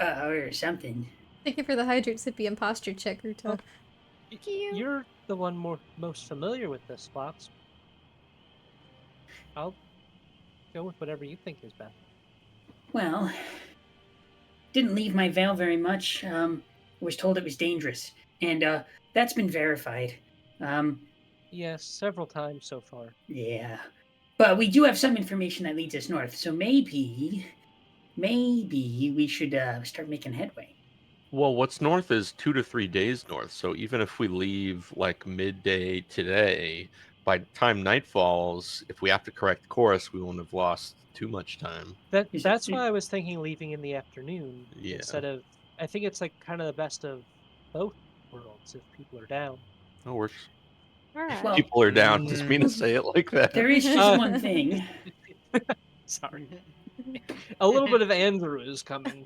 Or something. Thank you for the hydrate sippy imposture check, Ruta. Oh. you. You're the one most familiar with this, Fox. I'll go with whatever you think is best. Well, didn't leave my veil very much. Was told it was dangerous, and that's been verified. Um, Yes, several times so far. yeah, but we do have some information that leads us north. So maybe we should start making headway. Well, what's north is 2 to 3 days north. So even if we leave like midday today, by the time night falls, if we have to correct course, we won't have lost too much time. That's why I was thinking leaving in the afternoon Yeah. instead of. I think it's like kind of the best of both worlds if people are down. That works. All right. Well, People are down. Just mean to say it like that. there is just one thing. Sorry, a little bit of Andrew is coming.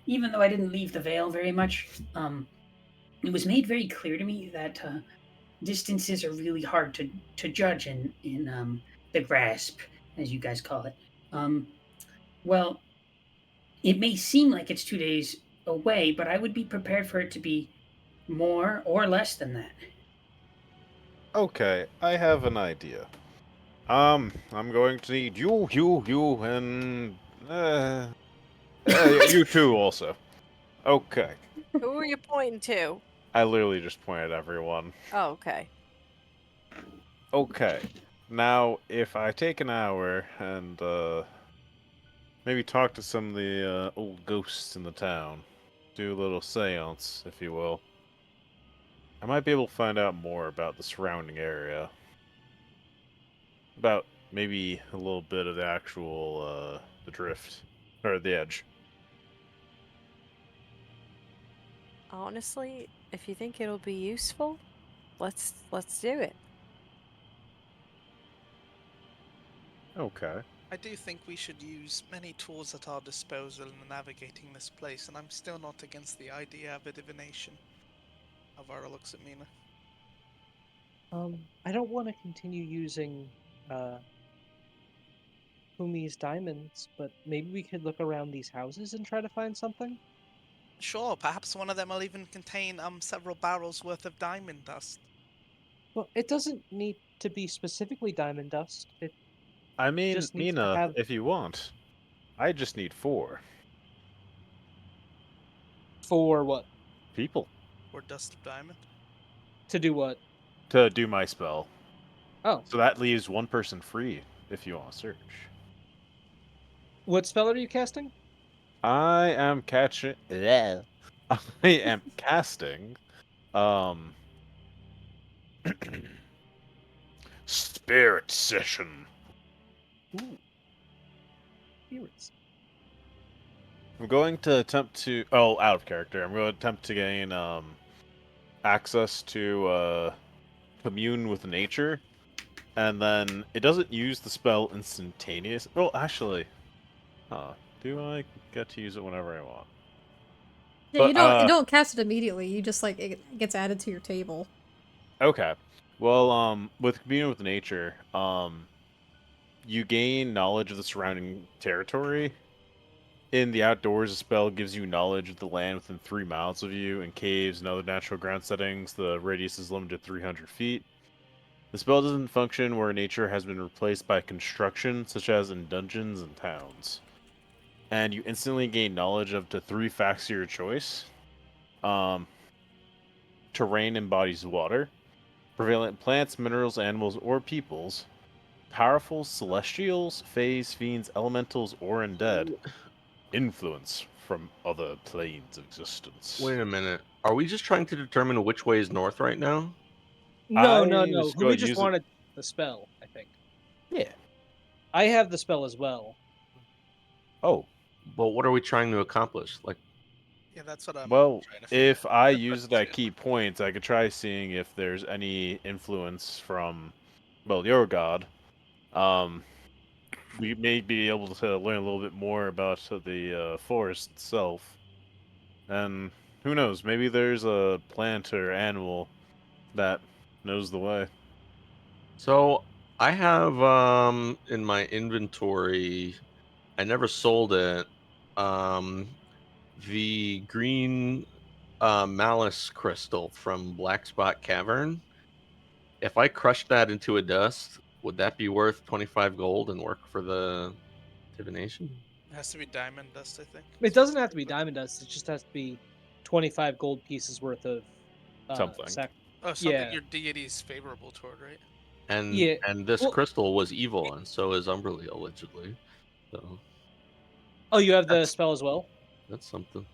Even though I didn't leave the veil very much, it was made very clear to me that distances are really hard to judge in the grasp, as you guys call it. Well, it may seem like it's 2 days away, but I would be prepared for it to be more or less than that. Okay, I have an idea. I'm going to need you, and you too also. Okay. Who are you pointing to? I literally just pointed at everyone. Oh, okay. Okay. Now, if I take an hour and maybe talk to some of the old ghosts in the town, do a little seance, if you will, I might be able to find out more about the surrounding area. About maybe a little bit of the actual the drift or the edge. Honestly, if you think it'll be useful, let's do it. Okay. I do think we should use many tools at our disposal in navigating this place, and I'm still not against the idea of a divination. Alvaro looks at Mina. I don't want to continue using Fumi's diamonds, but maybe we could look around these houses and try to find something. Sure, perhaps one of them will even contain several barrels worth of diamond dust. Well, it doesn't need to be specifically diamond dust. It I mean, just needs to Mina, have if you want, I just need 4 for what? people Or dust of diamond. To do what? to do my spell. Oh, So that leaves one person free if you want to search. what spell are you casting? I am catching. I am casting. Um. Spirit session. Ooh, spirits. I'm going to attempt to. Oh, out of character. I'm going to attempt to gain access to commune with nature, and then it doesn't use the spell instantaneous. Well, actually, do I get to use it whenever I want? Yeah, But, you don't cast it immediately. You just like it gets added to your table. Okay. Well, with commune with nature, you gain knowledge of the surrounding territory. In the outdoors, the spell gives you knowledge of the land within 3 miles of you. In caves and other natural ground settings, the radius is limited to 300 feet. The spell doesn't function where nature has been replaced by construction, such as in dungeons and towns. And you instantly gain knowledge of to 3 facts of your choice. Terrain embodies water. Prevalent plants, minerals, animals, or peoples. Powerful celestials, fays, fiends, elementals, or undead. Influence from other planes of existence. Wait a minute. Are we just trying to determine which way is north right now? No, I no, no. was Humi going to just use it. wanted the spell, I think. Yeah. I have the spell as well. Oh, Well, what are we trying to accomplish? Like, Yeah, that's what I'm well, trying to figure if out. I That's what use I'm it at saying. key points, I could try seeing if there's any influence from, well, your god. Um, we may be able to learn a little bit more about the forest itself. And who knows, maybe there's a plant or animal that knows the way. so I have in my inventory, I never sold it, the green malice crystal from Black Spot Cavern. If I crushed that into a dust, would that be worth 25 gold and work for the divination? It has to be diamond dust, I think. It doesn't have to be diamond dust. It just has to be 25 gold pieces worth of Something. Oh, something Yeah. your deity is favorable toward, right? And Yeah. this Well, crystal was evil, and so is Umberly allegedly. So oh, you have the that's spell as well? that's something.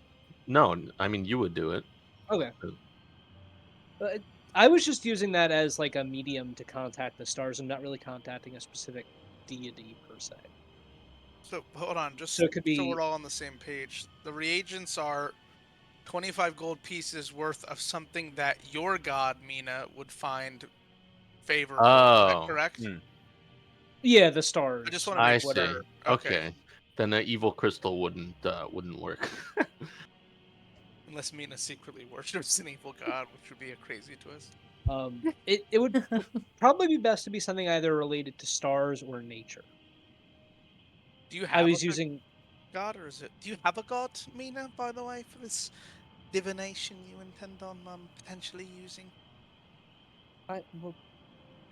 No, I mean you would do it. Okay. But Uh, I was just using that as like a medium to contact the stars. I'm not really contacting a specific deity per se. So hold on, So just it could so be we're all on the same page. The reagents are 25 gold pieces worth of something that your god, Mina, would find favorable. Is that Oh, correct? Hmm. yeah, the I just stars want to or I make see. sure. whatever. Okay. Okay, then the evil crystal wouldn't work. Unless Mina secretly worships an evil god, which would be a crazy twist. It would probably be best to be something either related to stars or nature. Do you I have a was using god, or is it? Do you have a god, Mina? By the way, for this divination you intend on potentially using? well,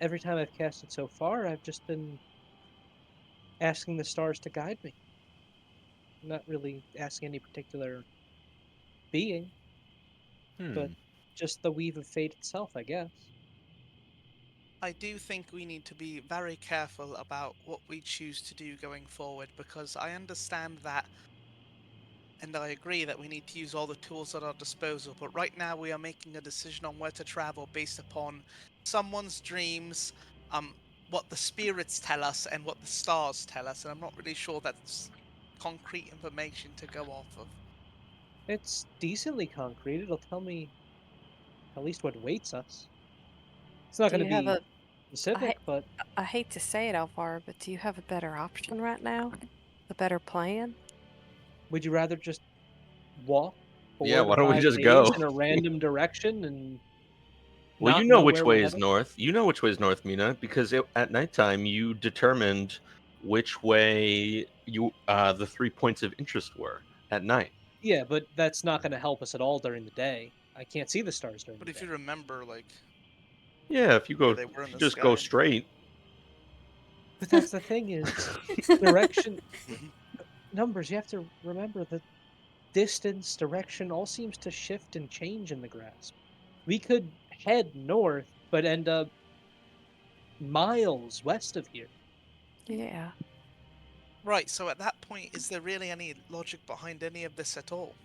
every time I've cast it so far, I've just been asking the stars to guide me. Not really asking any particular being, but Hmm. just the weave of fate itself, I guess. I do think we need to be very careful about what we choose to do going forward, because I understand that, and I agree that we need to use all the tools at our disposal, but right now we are making a decision on where to travel based upon someone's dreams, what the spirits tell us, and what the stars tell us, and I'm not really sure that's concrete information to go off of. It's decently concrete. It'll tell me at least what awaits us. It's not Do going to you have be a? I specific, but I hate to say it, Alvar, but do you have a better option right now? A better plan? would you rather just walk Yeah, 4 to why don't we 5 just days go? in a random direction and Well, you not know know which where we're way is heading? north. You know which way is north, Mina, because at nighttime you determined which way the 3 points of interest were at night. Yeah, but that's not going to help us at all during the day. I can't see the stars during But the if you day. remember, like, Yeah, where they were in if you the just go sky. straight. But that's the thing is direction numbers. You have to remember that distance, direction all seems to shift and change in the grasp. We could head north, but end up miles west of here. Yeah. Right, so at that point, is there really any logic behind any of this at all?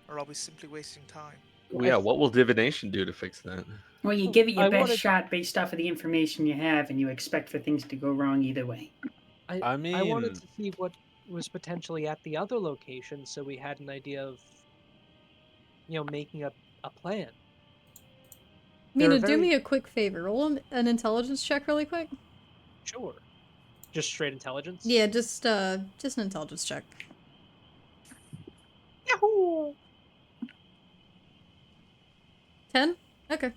Or are we simply wasting time? Well, I yeah, what will divination do to fix that? Well, you give it your I best wanted shot based off of the information you have, and you expect for things to go wrong either way. I I wanted mean, to see what was potentially at the other location, so we had an idea of making a plan. They're Mina, do very me a quick favor. Roll an intelligence check really quick. sure, just straight intelligence. Yeah, just an intelligence check. Yahoo! 10? Okay.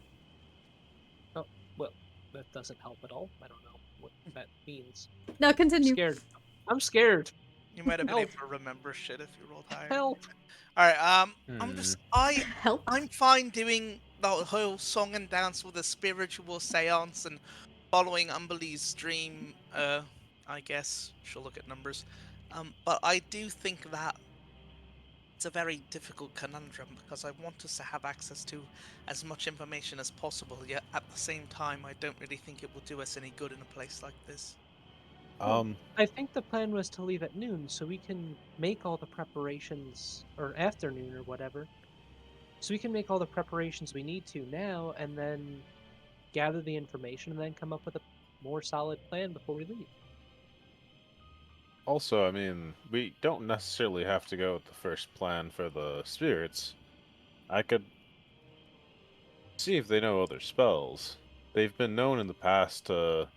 Oh well, that doesn't help at all. I don't know what that means. Now I'm continue. scared. I'm scared. You might have been Help! able to remember shit if you rolled higher. Help! Alright, I'm hmm. just Help. I'm fine doing the whole song and dance with a spiritual seance and following Umberly's dream, I guess. She'll look at numbers. But I do think that it's a very difficult conundrum, because I want us to have access to as much information as possible, yet at the same time I don't really think it will do us any good in a place like this. Well, Um, I think the plan was to leave at noon so we can make all the preparations, or afternoon or whatever. So we can make all the preparations we need to now and then gather the information and then come up with a more solid plan before we leave. also, I mean, we don't necessarily have to go with the first plan for the spirits. I could see if they know other spells. They've been known in the past to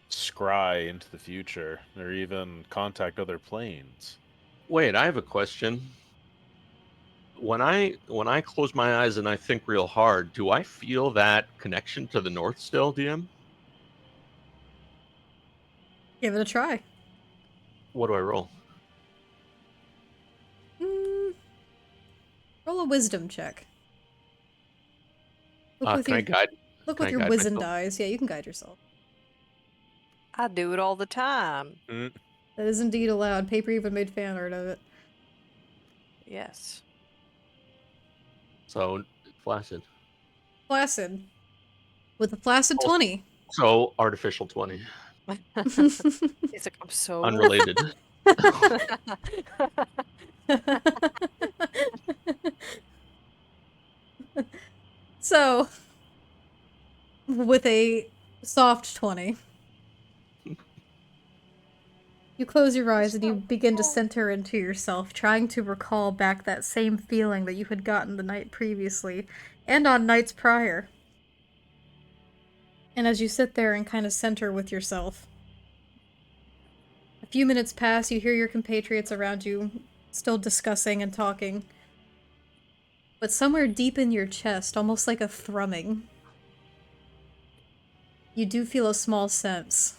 scry into the future, or even contact other planes. Wait, I have a question. When I close my eyes and I think real hard, do I feel that connection to the north still, DM? Give it a try. What do I roll? Roll a wisdom check. Look with Can I your guide? look can with I your guide wizened myself? eyes. Yeah, you can guide yourself. I do it all the time. Mm, That is indeed allowed. Paper even made fan art of it. Yes. So flaccid. Placid. With a placid Also- 20. So artificial 20. It's like, I'm so Unrelated. So, with a soft 20, you close your eyes and you begin to center into yourself, trying to recall back that same feeling that you had gotten the night previously and on nights prior. And as you sit there and kind of center with yourself, a few minutes pass, you hear your compatriots around you still discussing and talking. But somewhere deep in your chest, almost like a thrumming, you do feel a small sense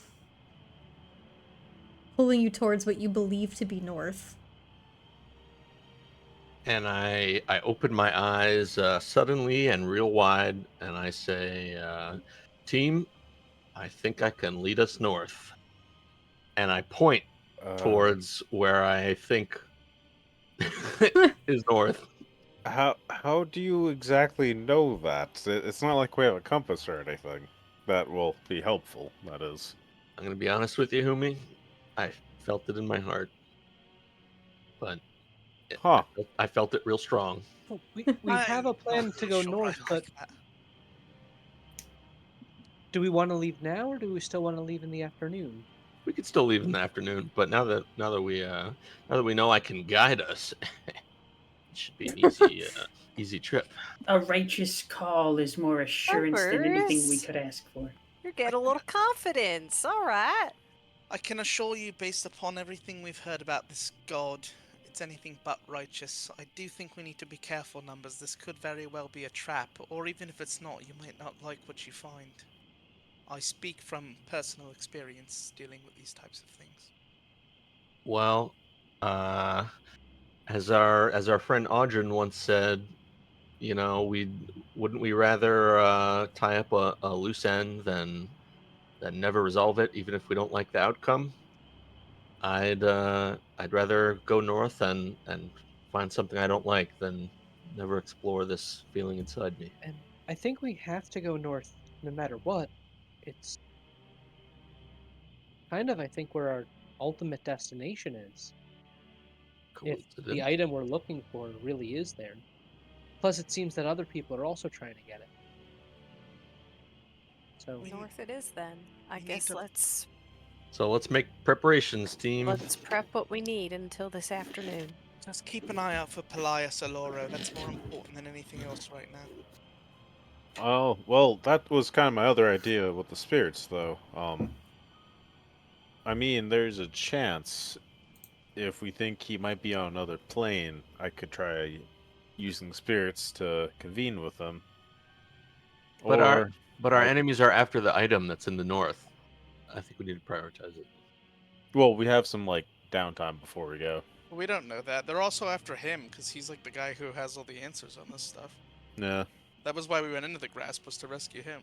pulling you towards what you believe to be north. And I open my eyes suddenly and real wide, and I say, "Team, I think I can lead us north." And I point towards where I think is north. how do you exactly know that? It's not like we have a compass or anything. That will be helpful, that is. I'm gonna be honest with you, Humi. I felt it in my heart, but Huh. I felt it real strong. Well, we have a I'm plan not to really go sure I north, but like that. do we want to leave now, or do we still want to leave in the afternoon? We could still leave in the afternoon, but now that we know I can guide us, it should be an easy trip. A righteous call is more assurance than anything we Peppers, could ask for. you're getting a little confidence. All right. I can assure you, based upon everything we've heard about this god, it's anything but righteous. I do think we need to be careful, Numbers. This could very well be a trap, or even if it's not, you might not like what you find. I speak from personal experience dealing with these types of things. Well, uh, as our friend Audrin once said, you know, wouldn't we rather tie up a loose end than never resolve it, even if we don't like the outcome? I'd rather go north and find something I don't like than never explore this feeling inside me. And I think we have to go north no matter what. It's kind of, I think, where our ultimate destination is. If the Coincidence? item we're looking for really is there. Plus, it seems that other people are also trying to get it. So, We- North it is then. I we need guess to- So let's make preparations, team. let's prep what we need until this afternoon. Just keep an eye out for Pelias Aloro. That's more important than anything else right now. Oh, well, that was kind of my other idea with the spirits, though. I mean, there's a chance if we think he might be on another plane, I could try using spirits to convene with him. But Or, our enemies are after the item that's in the north. I think we need to prioritize it. well, we have some, like, downtime before we go. We don't know that. They're also after him, because he's like the guy who has all the answers on this stuff. Yeah. That was why we went into the grasp, was to rescue him.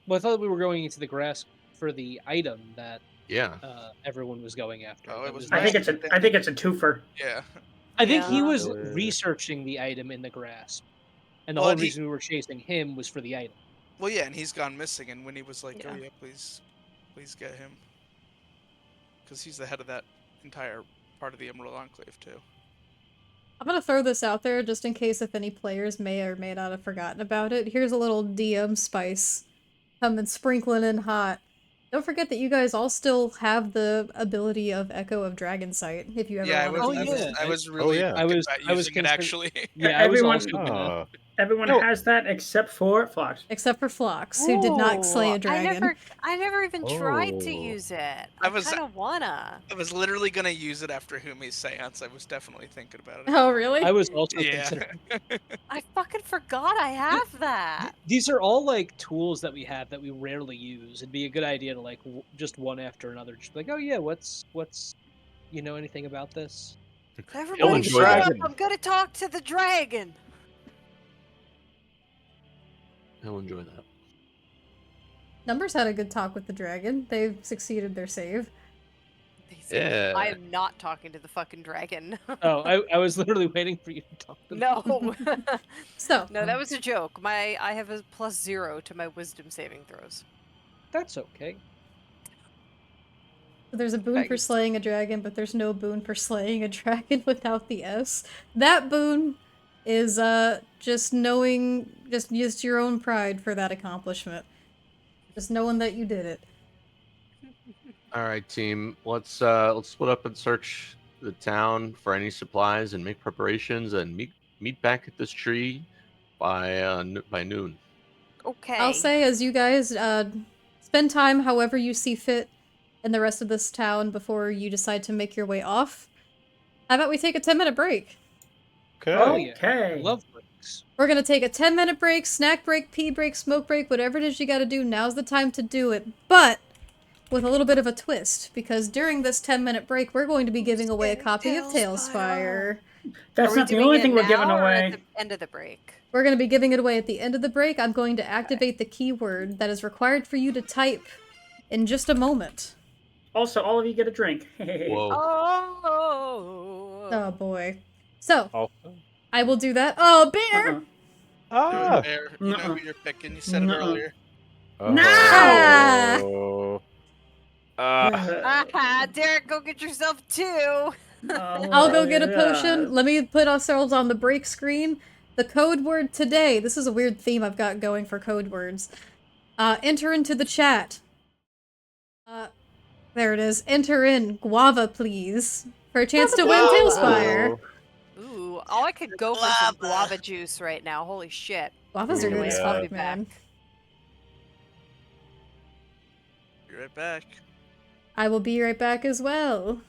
well, I thought we were going into the grass for the item that Yeah. everyone was going after. Oh, That it was I think nice. it's a twofer. Yeah. I think he Yeah. was Uh, researching the item in the grasp, and the Well, whole and he- reason we were chasing him was for the item. Well, yeah, and he's gone missing, and Winnie was like, Yeah. "Oh yeah, please get him," because he's the head of that entire part of the Emerald Enclave too. I'm gonna throw this out there just in case if any players may or may not have forgotten about it. Here's a little DM spice coming sprinkling in hot. Don't forget that you guys all still have the ability of Echo of Dragon Sight if you ever Yeah, want to Oh, use yeah. it. I was really yeah. thinking was- about I was using it consider- actually. Yeah, I was Everyone- also gonna. Everyone Oh. has that except for Flox. Except for Phlox, who did not slay Ooh, a dragon. I never even tried to Oh. use it. I I was- kind of wanna. I was literally gonna use it after Humi's seance. I was definitely thinking about it. Oh, really? I was also Yeah. considering. I fucking forgot I have that. These are all like tools that we have that we rarely use. It'd be a good idea to just one after another. Just be like, oh yeah, what's you know anything about this? Everybody enjoy shut up! that. I'm gonna talk to the dragon. He'll enjoy that. Numbers had a good talk with the dragon. They succeeded their save. He said, I Yeah. am not talking to the fucking dragon. Oh, I was literally waiting for you to talk to them. No. So, No, that was a joke. I have a +0 to my wisdom saving throws. That's okay. there's a boon for Thanks. slaying a dragon, but there's no boon for slaying a dragon without the S. That boon is just knowing, just your own pride for that accomplishment. Just knowing that you did it. All right, team. Let's split up and search the town for any supplies and make preparations and meet back at this tree by noon. Okay. I'll say, as you guys spend time however you see fit in the rest of this town before you decide to make your way off, how about we take a 10-minute break? Okay. Oh yeah. Okay. Love breaks. We're gonna take a 10-minute break, snack break, pee break, smoke break, whatever it is you gotta do, now's the time to do it. But with a little bit of a twist, because during this 10-minute break, we're going to be giving away a copy of Talespire. That's Are we not the doing only it thing we're giving now or away. at the end of the break? We're going to be giving it away at the end of the break. I'm going to activate the keyword that is required for you to type in just a moment. Also, all of you get a drink. Whoa. Oh. Oh boy. So, Oh. I will do that. Oh, bear! Ah. Bear, you know Nuh-uh. who you're picking. You said it Nuh-uh. earlier. Oh. Ah. Ah, Derek, go get yourself 2. I'll go get a potion. Let me put ourselves on the break screen. The code word today, this is a weird theme I've got going for code words. Enter into the chat. There it is. Enter in guava, please. For a chance to win Talespire. Ooh, I could go for some guava juice right now. Holy shit. Guavas are good as Yeah. I'll fuck, be back. man. Be right back. I will be right back as well.